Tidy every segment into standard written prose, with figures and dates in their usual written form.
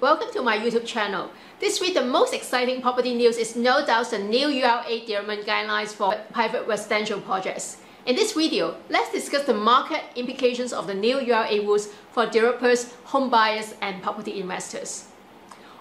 welcome to my YouTube channel. This week the most exciting property news is no doubt the new URA development guidelines for private residential projects. In this video, let's discuss the market implications of the new URA rules for developers, home buyers and property investors.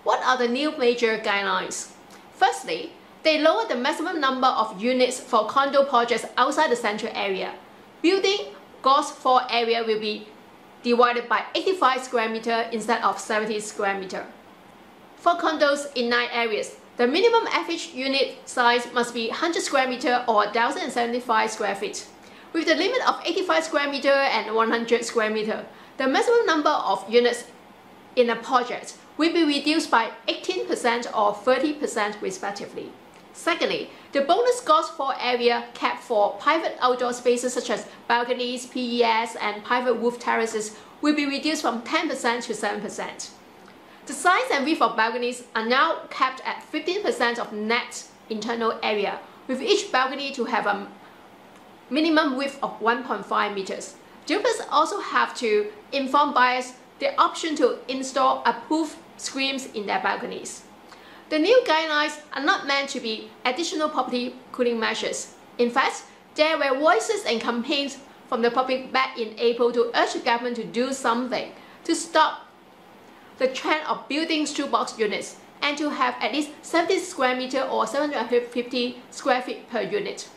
What are the new major guidelines? Firstly, they lower the maximum number of units for condo projects outside the central area. Building gross floor area will be divided by 85 square meter instead of 70 square meter. For condos in 9 areas, the minimum average unit size must be 100 square meter or 1,075 square feet. With the limit of 85 square meter and 100 square meter, the maximum number of units in a project will be reduced by 18% or 30% respectively. Secondly, the bonus gross floor area cap for private outdoor spaces such as balconies, PES, and private roof terraces will be reduced from 10% to 7%. The size and width of balconies are now capped at 15% of net internal area, with each balcony to have a minimum width of 1.5 meters. Developers also have to inform buyers the option to install approved screens in their balconies. The new guidelines are not meant to be additional property cooling measures. In fact, there were voices and campaigns from the public back in April to urge the government to do something to stop the trend of building shoebox units and to have at least 70 square meter or 750 square feet per unit.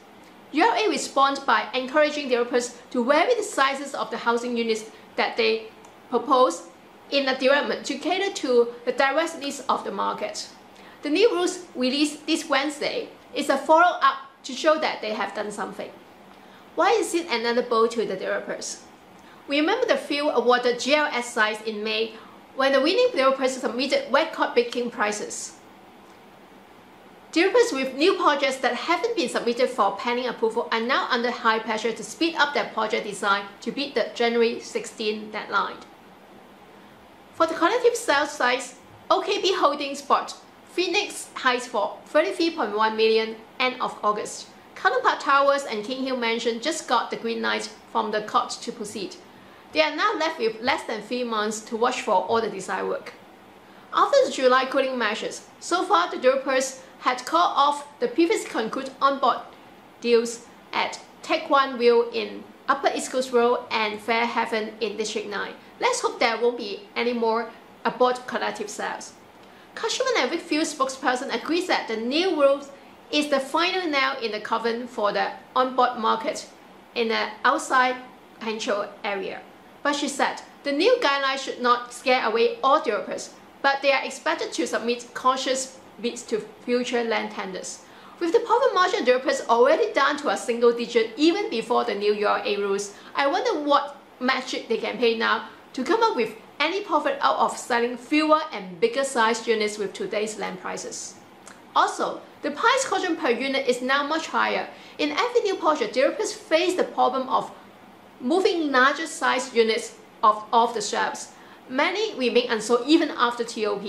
URA responds by encouraging developers to vary the sizes of the housing units that they propose in a development to cater to the diverse needs of the market. The new rules released this Wednesday is a follow-up to show that they have done something. Why is it another blow to the developers? We remember the field awarded GLS sites in May when the winning developers submitted record-breaking prices. Developers with new projects that haven't been submitted for planning approval are now under high pressure to speed up their project design to beat the January 16 deadline. For the collective sales sites, OKB Holdings bought Phoenix Heights for $33.1 million end of August. Carlton Park Towers and King Hill Mansion just got the green light from the court to proceed. They are now left with less than 3 months to watch for all the design work. After the July cooling measures, so far the developers had called off the previously concluded on-board deals at Take One View in Upper East Coast Road and Fairhaven in District 9. Let's hope there won't be any more abort collective sales. Cushman & Wakefield spokesperson agrees that the new rules is the final nail in the coffin for the on-board market in the outside potential area. But she said the new guidelines should not scare away all developers, but they are expected to submit cautious bids to future land tenders. With the profit margin developers already down to a single digit even before the new URA rules, I wonder what metric they can pay now to come up with any profit out of selling fewer and bigger sized units with today's land prices. Also, the price quotient per unit is now much higher. In every new project, developers face the problem of moving larger sized units off the shelves. Many remain unsold even after TOP.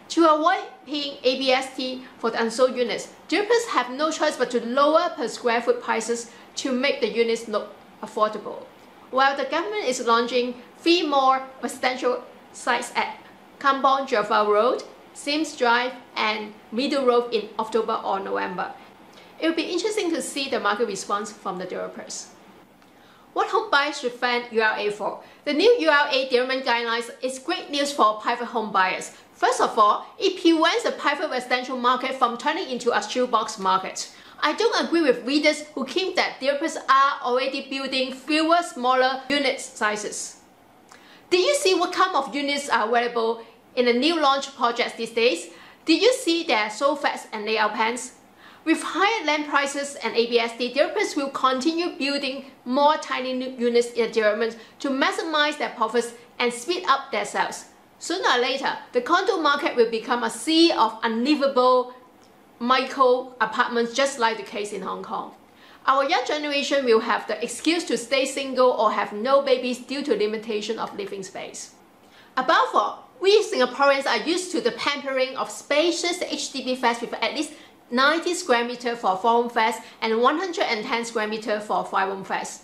To avoid paying ABST for the unsold units, developers have no choice but to lower per square foot prices to make the units look affordable. While the government is launching 3 more residential sites at Kampong Java Road, Sims Drive and Middle Road in October or November. It will be interesting to see the market response from the developers. What home buyers should thank URA for? The new URA development guidelines is great news for private home buyers. First of all, it prevents the private residential market from turning into a shoebox market. I don't agree with readers who claim that developers are already building fewer smaller unit sizes. Did you see what kind of units are available in the new launch projects these days? Did you see their sold flats and layout plans? With higher land prices and ABSD, developers will continue building more tiny units in the development to maximize their profits and speed up their sales. Sooner or later, the condo market will become a sea of unlivable micro apartments just like the case in Hong Kong. Our young generation will have the excuse to stay single or have no babies due to limitation of living space. Above all, we Singaporeans are used to the pampering of spacious HDB flats with at least 90 square meter for 4-room flats and 110 square meter for 5-room flats.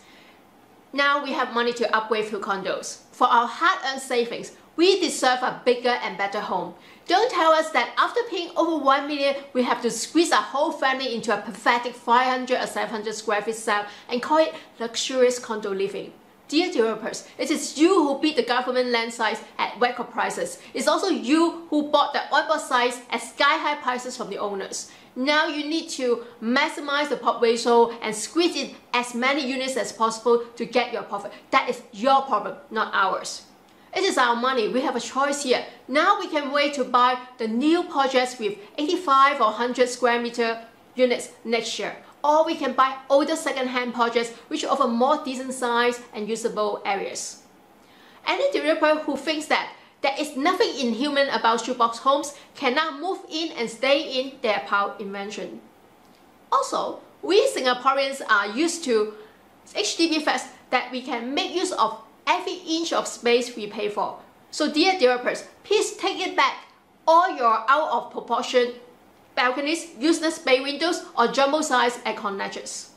Now we have money to upgrade to condos. For our hard-earned savings, We deserve a bigger and better home. Don't tell us that after paying over 1 million, we have to squeeze our whole family into a pathetic 500 or 700 square feet cell and call it luxurious condo living. Dear developers, it is you who beat the government land size at record prices. It's also you who bought the on-board size at sky-high prices from the owners. Now you need to maximize the pop ratio and squeeze in as many units as possible to get your profit. That is your problem, not ours. It is our money. We have a choice here. Now we can wait to buy the new projects with 85 or 100 square meter units next year. Or we can buy older second-hand projects which offer more decent size and usable areas. Any developer who thinks that there is nothing inhuman about shoebox homes can now move in and stay in their proud invention. Also, we Singaporeans are used to HDB flats that we can make use of every inch of space we pay for. So dear developers, please take it back. All your out of proportion balconies, useless bay windows or jumbo-sized aircon ledges.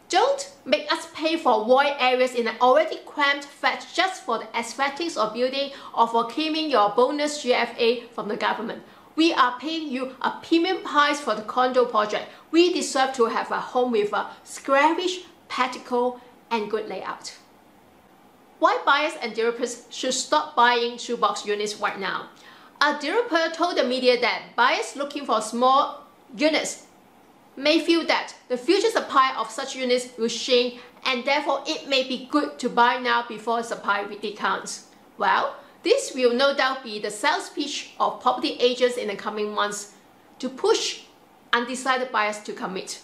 Don't make us pay for void areas in an already cramped flat just for the aesthetics of building or for claiming your bonus GFA from the government. We are paying you a premium price for the condo project. We deserve to have a home with a squarish, practical and good layout. Why buyers and developers should stop buying shoebox units right now? A developer told the media that buyers looking for small units may feel that the future supply of such units will shrink and therefore it may be good to buy now before supply decounts. Well, this will no doubt be the sales pitch of property agents in the coming months to push undecided buyers to commit.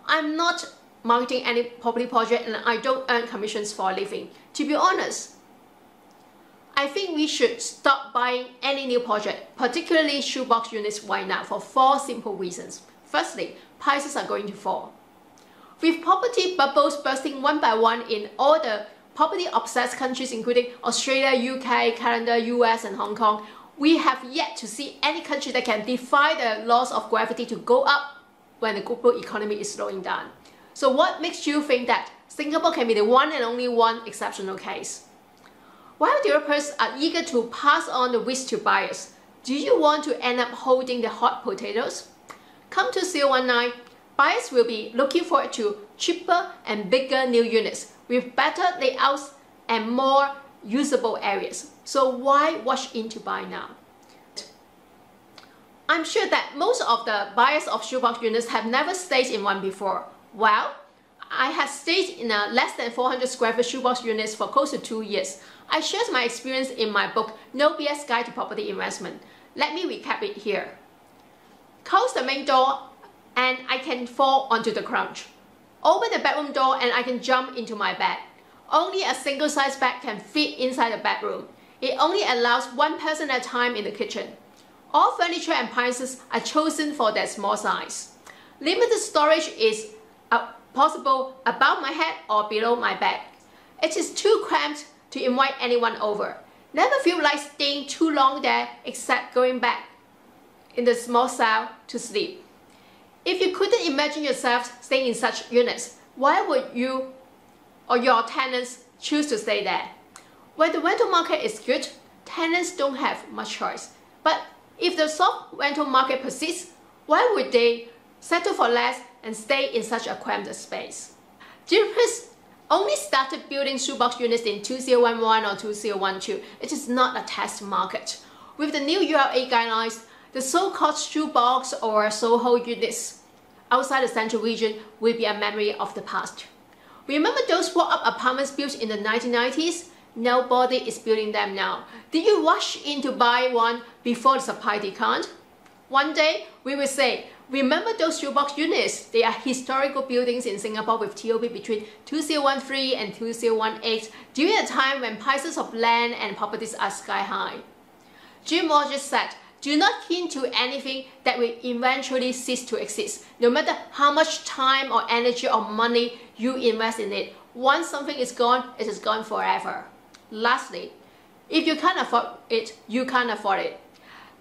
I'm not marketing any property project and I don't earn commissions for a living. To be honest, I think we should stop buying any new project, particularly shoebox units right now for 4 simple reasons. Firstly, prices are going to fall. With property bubbles bursting one by one in all the property-obsessed countries including Australia, UK, Canada, US and Hong Kong, we have yet to see any country that can defy the laws of gravity to go up when the global economy is slowing down. So what makes you think that Singapore can be the one and only one exceptional case? While developers are eager to pass on the risk to buyers, do you want to end up holding the hot potatoes? Come to CO19, buyers will be looking forward to cheaper and bigger new units with better layouts and more usable areas. So why rush in to buy now? I'm sure that most of the buyers of shoebox units have never stayed in one before. Well, I have stayed in a less than 400 square foot shoebox units for close to 2 years. I shared my experience in my book, No BS Guide to Property Investment. Let me recap it here. Close the main door and I can fall onto the crunch. Open the bedroom door and I can jump into my bed. Only a single size bed can fit inside the bedroom. It only allows one person at a time in the kitchen. All furniture and appliances are chosen for their small size. Limited storage is possible above my head or below my bed. It is too cramped to invite anyone over. Never feel like staying too long there except going back in the small cell to sleep. If you couldn't imagine yourself staying in such units, why would you or your tenants choose to stay there? When the rental market is good, tenants don't have much choice. But if the soft rental market persists, why would they settle for less and stay in such a cramped space? Developers only started building shoebox units in 2011 or 2012. It is not a test market. With the new URA guidelines, the so-called shoebox or Soho units outside the central region will be a memory of the past. Remember those walk-up apartments built in the 1990s? Nobody is building them now. Did you rush in to buy one before the supply declined? One day, we will say, remember those shoebox units? They are historical buildings in Singapore with TOP between 2013 and 2018, during a time when prices of land and properties are sky high. Jim Rogers said, do not cling to anything that will eventually cease to exist, no matter how much time or energy or money you invest in it. Once something is gone, it is gone forever. Lastly, if you can't afford it, you can't afford it.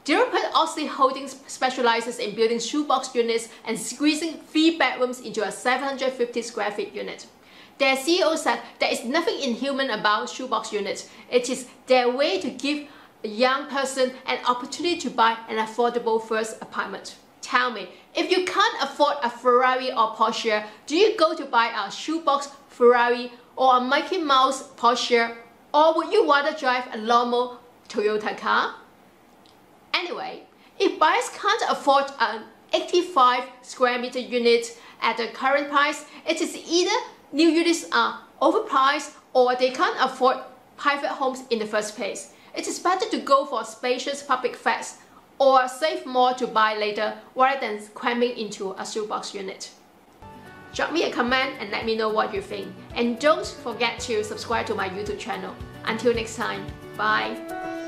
Developer Oxley Holdings specializes in building shoebox units and squeezing 3 bedrooms into a 750 square feet unit. Their CEO said there is nothing inhuman about shoebox units. It is their way to give a young person an opportunity to buy an affordable first apartment. Tell me, if you can't afford a Ferrari or Porsche, do you go to buy a shoebox Ferrari or a Mickey Mouse Porsche, or would you rather drive a normal Toyota car? Anyway, if buyers can't afford an 85 square meter unit at the current price, it is either new units are overpriced or they can't afford private homes in the first place. It is better to go for spacious public flats or save more to buy later rather than cramming into a shoebox unit. Drop me a comment and let me know what you think. And don't forget to subscribe to my YouTube channel. Until next time, bye!